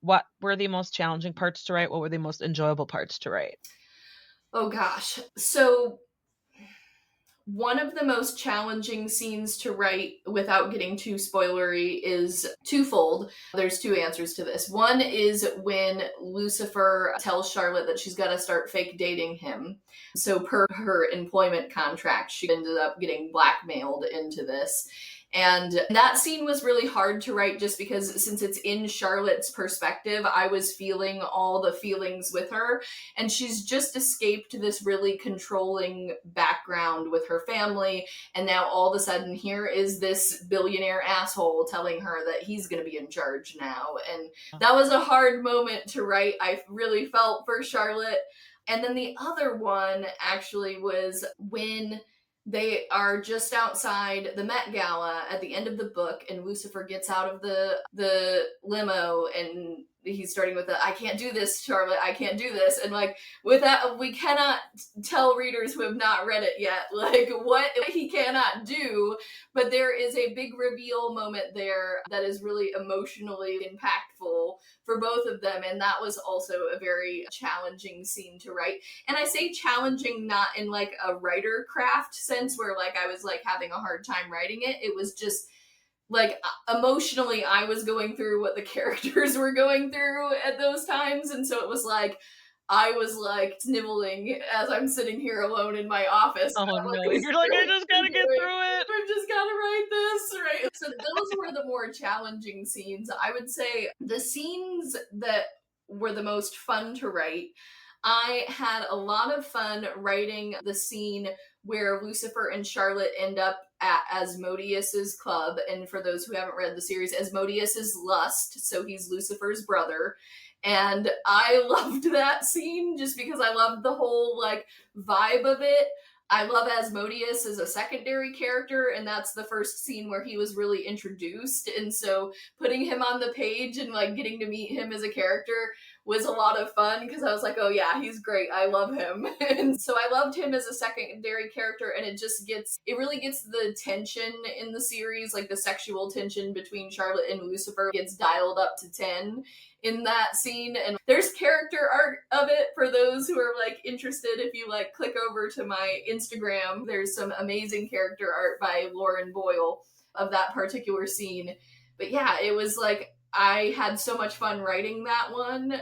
What were the most challenging parts to write? What were the most enjoyable parts to write? Oh gosh. So one of the most challenging scenes to write without getting too spoilery is twofold. There's two answers to this. One is when Lucifer tells Charlotte that she's got to start fake dating him. So, per her employment contract, she ended up getting blackmailed into this. And that scene was really hard to write just because, since it's in Charlotte's perspective, I was feeling all the feelings with her. And she's just escaped this really controlling background with her family. And now all of a sudden, here is this billionaire asshole telling her that he's going to be in charge now. And that was a hard moment to write. I really felt for Charlotte. And then the other one actually was when they are just outside the Met Gala at the end of the book, and Lucifer gets out of the limo, and he's starting with the "I can't do this, Charlotte. I can't do this," and like with that, we cannot tell readers who have not read it yet like what he cannot do, but there is a big reveal moment there that is really emotionally impactful for both of them, and that was also a very challenging scene to write. And I say challenging not in like a writer craft sense where like I was like having a hard time writing it. It was just like emotionally I was going through what the characters were going through at those times. And so it was like I was like sniveling as I'm sitting here alone in my office. Oh I'm like, no, this you're is like, I really just what gotta I'm get doing. through it. I've just got to write this, right? So those were the more challenging scenes. I would say the scenes that were the most fun to write, I had a lot of fun writing the scene where Lucifer and Charlotte end up at Asmodeus's club. And for those who haven't read the series, Asmodeus is Lust, so he's Lucifer's brother. And I loved that scene just because I loved the whole like vibe of it. I love Asmodeus as a secondary character, and that's the first scene where he was really introduced. And so putting him on the page and like getting to meet him as a character was a lot of fun because I was like, oh yeah, he's great. I love him. And so I loved him as a secondary character, and it really gets the tension in the series, like the sexual tension between Charlotte and Lucifer gets dialed up to 10 in that scene. And there's character art of it for those who are like interested. If you like click over to my Instagram, there's some amazing character art by Lauren Boyle of that particular scene. But yeah, it was like I had so much fun writing that one.